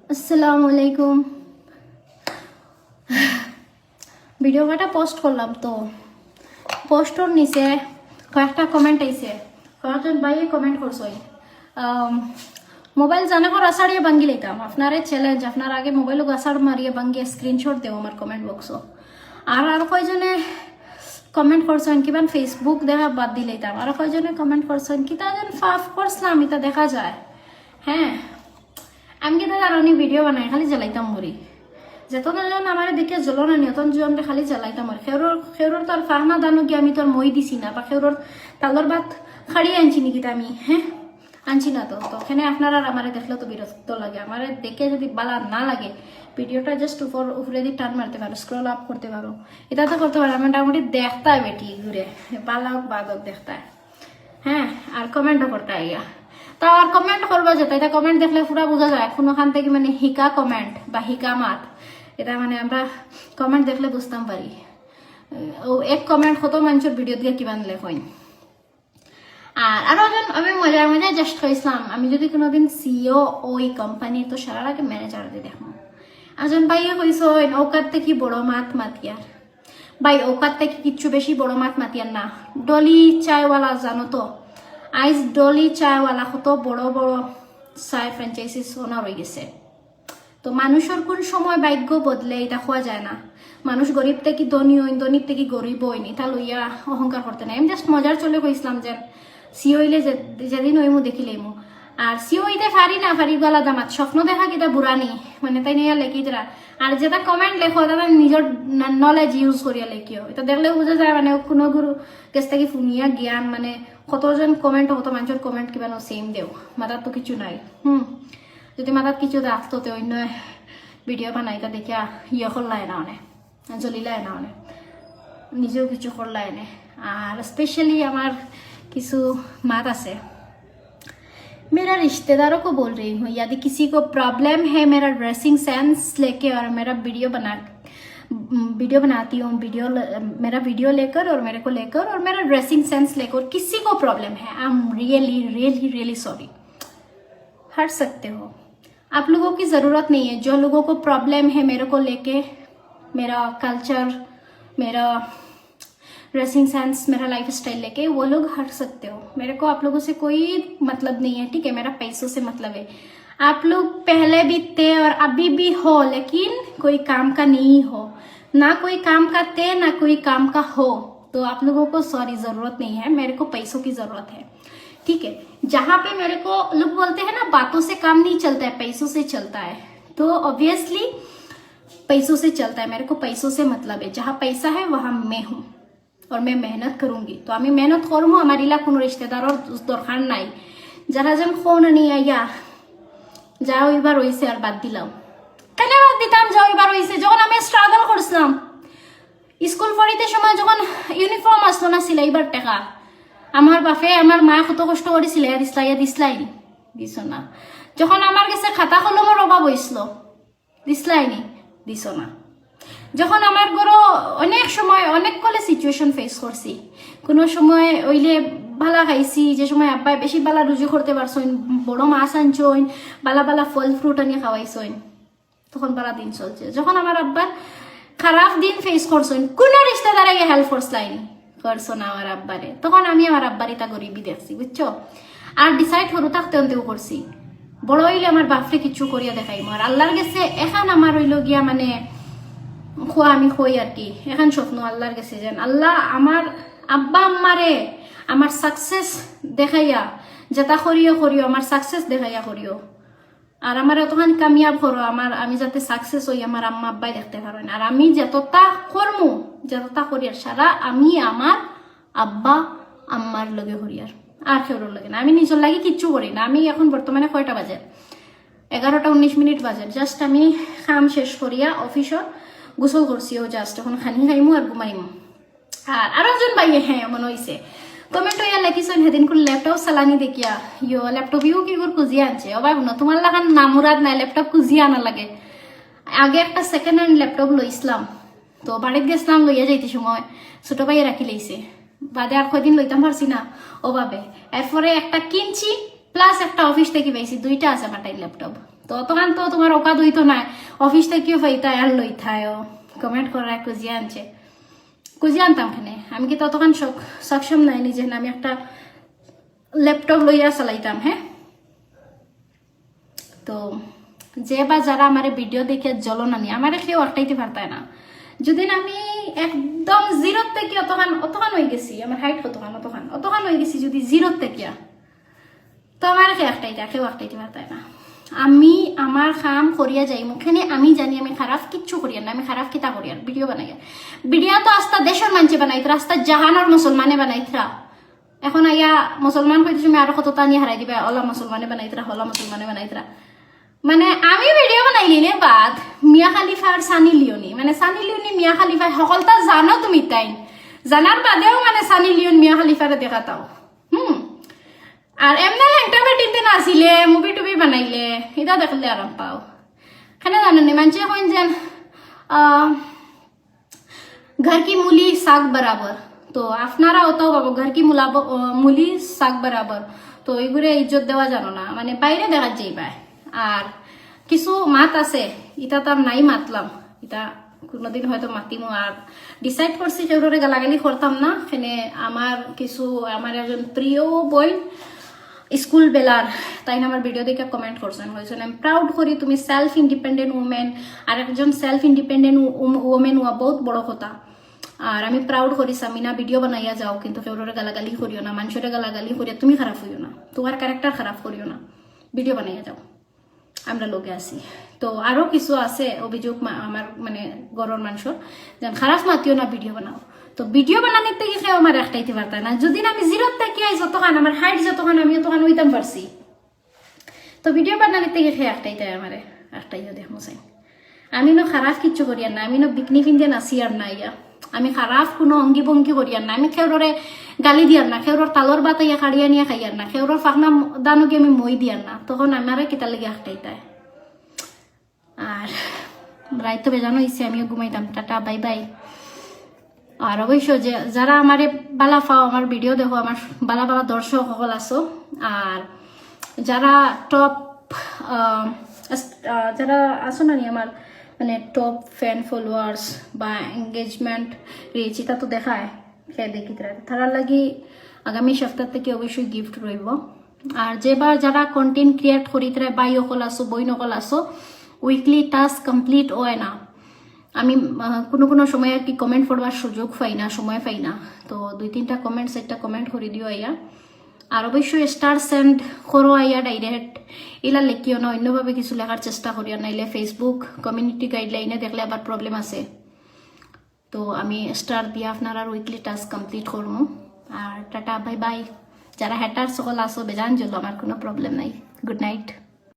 আসসালামু আলাইকুম। ভিডিও কটা পোস্ট করলাম, তো পোস্টর নিচে কয়েকটা কমেন্ট আইছে। কয়েকজন ভাইয়ে কমেন্ট করছই মোবাইল জানে করে আসাড়িয়ে ভাঙ্গি লইতাম। আপনারে চ্যালেঞ্জ, আপনার আগে মোবাইল আসাড় মারিয়ে ভাঙ্গিয়ে স্ক্রিনশট দেও আমার কমেন্ট বক্সও। আর কয়জনে কমেন্ট করছেন কিবা ফেসবুক দেখা বাদ দিলেইতাম। আর কয়জনে কমেন্ট করছেন কি তা যেন ফাফ করছিলাম, এটা দেখা যায়। হ্যাঁ, আমি কি তার অনেক ভিডিও বানাই, খালি জ্বালাইতাম মরি। যতজন আমার দেখে জ্বলো না অতন জনরে খালি জ্বালাইতাম মরি। খেউরর তোর ফাহনা দানো কি আমি তোর মই দিছি না, বা খেউরর তালর ভাত খাড়িয়ে আনছি নাকি তা আমি? হ্যাঁ, আনছি না। তো ওখানে আপনারা আমারে দেখলে তো বিরক্ত লাগে। আমারে দেখে যদি বালা না লাগে, ভিডিওটা জাস্ট উপরে দিয়ে টান মারতে পারো, স্ক্রল আপ করতে পারো, এটা তো করতে পারো। মোটামুটি দেখতে হয় বেটি ঘুরে, বালা হোক বাদ হোক দেখতে হয়। হ্যাঁ, আর কমেন্টও করতে হয়। তা আর কমেন্ট করবো যেটা, এটা কমেন্ট দেখলে পুরা বোঝা যায় কোনোখান থেকে মানে হিকা কমেন্ট বা হিকা মাত। এটা মানে আমরা কমেন্ট দেখলে বুঝতাম পারি ও এক কমেন্ট কত মানুষের ভিডিও দিয়ে কিমান লেখইন। আর আরো আমি মজার মজায় জাস্ট কইছিলাম, আমি যদি কোনোদিন সিও ওই কোম্পানি তো সারার আগে ম্যানেজার দিয়ে দেখবো। একজন ভাইয়া কইস ওকার থেকে বড় মাত মাতিয়ার। ভাই ওকার থেকে কিচ্ছু বেশি বড় মাত মাতিয়ার না। ডলি চায়ওয়ালা জানো তো, আইজ ডলি চায়ওয়ালা কত বড় বড় চায় ফ্র্যাঞ্চাইজিস ওনার হয়ে গেছে। তো মানুষের কোন সময় ভাগ্য বদলে এটা খোয়া যায় না। মানুষ গরিব থেকে ধনী হইন, ধনীর থেকে গরিব হইন, এটা লইয়া অহংকার করতে নাই। আমি জাস্ট মজার চলে কইছিলাম যে সিও হইলে যেদিন হইমু দেখিলেইমু। আর সিও হইতে পারি না পারি গলা দামাত স্বপ্ন দেখা কিটা বুড়ানি মানে তাই নিয়ে লেখি তারা। আর যেটা কমেন্ট লেখো তারা নিজের নলেজ ইউজ করিয়া লেখিও। এটা দেখলে বোঝা যায় মানে কোনো গুরু কাছ থেকে ফুনিয়া জ্ঞান, মানে কতজন কমেন্ট কত মানুষের কমেন্ট কিবা সেম দেও, মাথার তো কিছু নাই। যদি মাথার কিছু আসতো তো অন্য ভিডিও বানাইতা দেখিয়া ইয়ে করলাই না অনেক, জ্বলিলাই না অনেক, নিজেও কিছু করলাই না। আর স্পেশালি আমার কিছু मात আছে, मेरा रिश्तेदारों को बोल रही हूँ, यदि किसी को प्रॉब्लम है मेरा ड्रेसिंग सेंस लेके और मेरा वीडियो बनाती हूँ, मेरा वीडियो लेकर और मेरे को लेकर और मेरा ड्रेसिंग सेंस लेकर किसी को प्रॉब्लम है, I am really really really sorry. हट सकते हो, आप लोगों की ज़रूरत नहीं है। जो लोगों को प्रॉब्लम है मेरे को लेके, मेरा कल्चर, मेरा ड्रेसिंग सेंस, मेरा लाइफ स्टाइल लेके, वो लोग हट सकते हो। मेरे को आप लोगों से कोई मतलब नहीं है, ठीक है? मेरा पैसों से मतलब है। आप लोग पहले भी थे और अभी भी हो, लेकिन कोई काम का नहीं हो, ना कोई काम का थे ना कोई काम का हो। तो आप लोगों को सॉरी ज़रूरत नहीं है, मेरे को पैसों की ज़रूरत है, ठीक है? जहाँ पे मेरे को लोग बोलते हैं ना बातों से काम नहीं चलता है, पैसों से चलता है, तो ऑब्वियसली पैसों से चलता है। मेरे को पैसों से मतलब है, जहाँ पैसा है वहाँ मैं हूँ और मैं मेहनत करूंगी। तो আমি মেহনত করবো, আমার ইলা কোনো রিশতেদারের দরকার নাই। যারা যেন ফোন নিয়ে আইয়া যাও এবার হইছে আর বাদ দিলাম, কেন বাদ দিতাম? যাও এবার হইছে। যখন আমি স্ট্রাগল করছিলাম স্কুল পড়িতে সময়, যখন ইউনিফর্ম আসলো না সিলাইবার টাকা, আমার বাপে আমার মা কত কষ্ট করে সিলাইয়া দিসলাইনি, দিস না। যখন আমার কাছে খাতা কলমের অভাব হয়েছিল দিসলাইনি, দিস না। যখন আমার ঘরে অনেক সময় অনেক কলে সিচুয়েশন ফেস করছি, কোনো সময় ওইলে বালা খাইছি, যে সময় আব্বাই বেশি বালা রুজি করতে পারছেন, বড় মাছ আনছেন, বালা বালা ফল ফ্রুট আনিয়ে খাওয়াইছেন, তখন বালা দিন চলছে। যখন আমার আব্বার খারাপ দিন ফেস করছেন, কোনো রিশতেদারে হেল্প করছো না আমার আব্বারে, তখন আমি আমার আব্বারে তা গরিবি দেখছি, বুঝছো? আর ডিসাইড করু থাকতে অন্তেও করছি, বড় হইলে আমার বাপরে কিছু করিয়া দেখাইম। আর আল্লাহর গেছে এখন আমার হইল গিয়া মানে খোয়া আমি খই আর কি, এখন স্বপ্ন আল্লাহর কাছে যেন আল্লাহ আমার আব্বা আম্মারে আমার সাকসেস দেখাইয়া, যেটা করিও আমার সাকসেস দেখাইয়া করিও, আর আমার অতখানি কামিয়াব করো, আমি যাতে সাকসেস হই আমার আম্মা আব্বাই দেখতে পারেন। আর আমি যতটা করমু, যতটা করিয়ার সারা আমি আমার আব্বা আম্মার লগে করিয়ার, আর কেউর লগে না। আমি নিজের লাগে কিচ্ছু করি না। আমি এখন বর্তমানে কয়টা বাজে? 11:19 বাজে। জাস্ট আমি কাম শেষ করিয়া অফিসর গোসল করছিও, জাস্ট এখন খানি খাইমু আর ঘুমাইমু। আর আরো একজন ভাইয়ে হ্যাঁ মনে হয়েছে কমেন্ট ইয়া লেখিছেন, সেদিন কোন ল্যাপটপ চালানি দেখিয়া ইয়ো ল্যাপটপ ইউ কি করে খুঁজিয়ে আনছে। ও ভাই না, তোমার লাগান নামুরাদ নাই, ল্যাপটপ খুঁজিয়ে আনা লাগে। আগে একটা সেকেন্ড হ্যান্ড ল্যাপটপ লইছিলাম, তো বাড়িতে গেছিলাম, লইয়া যাইতে সময় ছোট ভাইয়ে রাখি লইছে, বাদে আর কয়দিন লইতাম পারছি না ওভাবে। এরপরে একটা কিনছি, প্লাস একটা অফিস থেকে পাইছি, দুইটা আছে বাটাই ল্যাপটপ। তো অতখান তো তোমার অকাদ হইতো না অফিস থেকেও ফাইতা আর লইথায়ও কমেন্ট করা কুজিয়া আনছে কুজিয়া আনতাম খানে আমি কি ততক্ষণ সক্ষম নাই নিজে আমি একটা ল্যাপটপ লইয়া চালাইতাম হ্যাঁ তো যে বা যারা আমার ভিডিও দেখে জ্বলন আনি আমার কেউ আটকাইতে পারতায় না যদি আমি একদম জিরো থেকে অতখান হয়ে গেছি আমার হাইট অতখান হয়ে গেছি যদি জিরো থেকে তো আমার কেউ আটকাইতে পারতায় না আমি আমার কাম করিয়া যাই মুখে আমি জানি আমি খারাপ কিচ্ছু করিয়ার না আমি খারাপ কিতা করিয়ার ভিডিও বানাই ভিডিও তো আস্তা দেশের মানুষে বানাইত রাস্তা জাহানোর মুসলমানে বানাইতরা এখন আইয়া মুসলমান কইতে তুমি আরো কতটা নিয়ে হারাই দিবা ওলা মুসলমানে বানাইতরা মানে আমি ভিডিও বানাইলি বাদ মিয়া খালিফা আর সানি লিওনি মানে সানি লিওনি মিয়া খালিফা সকলটা জানো তুমি তাই জানার বাদেও মানে সানি লিওন মিয়া খালিফারে দেখাতাও আর এমনি ল্যাংটা বেটিতে নাচিলে মুভি টুবি বানাইলে এটা দেখলে আরাম পাও কেন জানেন মানুষে কইন যেন घर की मूली साग बराबर তো আপনারা ওটাও পাবো ঘর কি মুলি শাক বরাবর তো এগুলো ইজ্জত দেওয়া জানো না মানে বাইরে দেখা যাইবা আর কিছু মাত আছে এটা তো নাই মাতলাম এটা কোনোদিন হয়তো মাতিমো আর ডিসাইড করছি কেউরে গালাগালি করতাম না এখানে আমার একজন প্রিয় বই স্কুল বেলার তাই না আমার ভিডিও দেখে কমেন্ট করছেন হয়েছেন আমি প্রাউড করি তুমি সেলফ ইন্ডিপেন্ডেন্ট উমেন আর একজন সেলফ ইন্ডিপেন্ডেন্ট ওমেন হওয়া বহুত বড় কথা আর আমি প্রাউড করি সামিনা ভিডিও বানাইয়া যাও কিন্তু কেউরে গালাগালি করিও না মানুষের গালাগালি করিয়া তুমি খারাপ হইও না তোমার ক্যারেক্টার খারাপ করিও না ভিডিও বানাইয়া যাও আমরা লোকে আছি তো আরো কিছু আছে অভিযোগ আমার মানে গরর মানুষের যেন খারাপ মাতিও না ভিডিও বানাও তো ভিডিও বানানোর থেকে কেউ আমার একটাইতে পারতাম না যদি আমি জিরোর থেকে যতক্ষণ আমার হাইট যতক্ষণ আমি তখন হইতাম পারছি তো ভিডিও বানানোর থেকে খেয়ে একটাইতে আমার একটাইও দেখ মশাই আমি না খারাপ কিচ্ছু করিয়ার না আমি না বিকনি ফিন্দে নাচি আর না ইয়া আমি খারাপ কোনো অঙ্গি ভঙ্গি করিয়ার না আমি খেউরে গালি দিয়ার না খেউর তালর বাতাইয়া খাড়িয়া নিয়ে খাইয়ার না খেউর ফাঁকনা দানুকে আমি মই দিয়ার না তখন আমারে কিতার লেগে একটাইতায় আর রাইতো বেজানো হয়েছে আমিও ঘুমাইতাম টাটা বাই বাই আর অবশ্য যে যারা আমারে বালা পাও আমার ভিডিও দেখো আমার বালা দর্শক সকল আছো আর যারা টপ যারা আছো না আমার মানে টপ ফ্যান ফলোয়ার্স বা এঙ্গেজমেন্ট রিচ এটা তো দেখায় খেয়ে দেখি তারা লাগি আগামী সপ্তাহ থেকে অবশ্যই গিফট রইব আর যেবার যারা কন্টেন্ট ক্রিয়েট করি তারা বাই অকল আসো বই নকল আসো উইকলি টাস্ক কমপ্লিট হয় না আমি কোনো সময় আর কি কমেন্ট পড়বার সুযোগ পাই না সময় পাই না তো 2-3টা কমেন্টস একটা কমেন্ট করে দিও আইয়া আর অবশ্যই স্টার সেন্ড করো আইয়া ডাইরেক্ট এলা লেখিও না অন্যভাবে কিছু লেখার চেষ্টা করিও নাইলে ফেসবুক কমিউনিটি গাইডলাইনে দেখলে আবার প্রবলেম আছে তো আমি স্টার দিয়ে আপনারা উইকলি টাস্ক কমপ্লিট করবো আর টাটা বাই বাই যারা হ্যাটার সকল আসো বেজান জল আমার কোনো প্রবলেম নাই গুড নাইট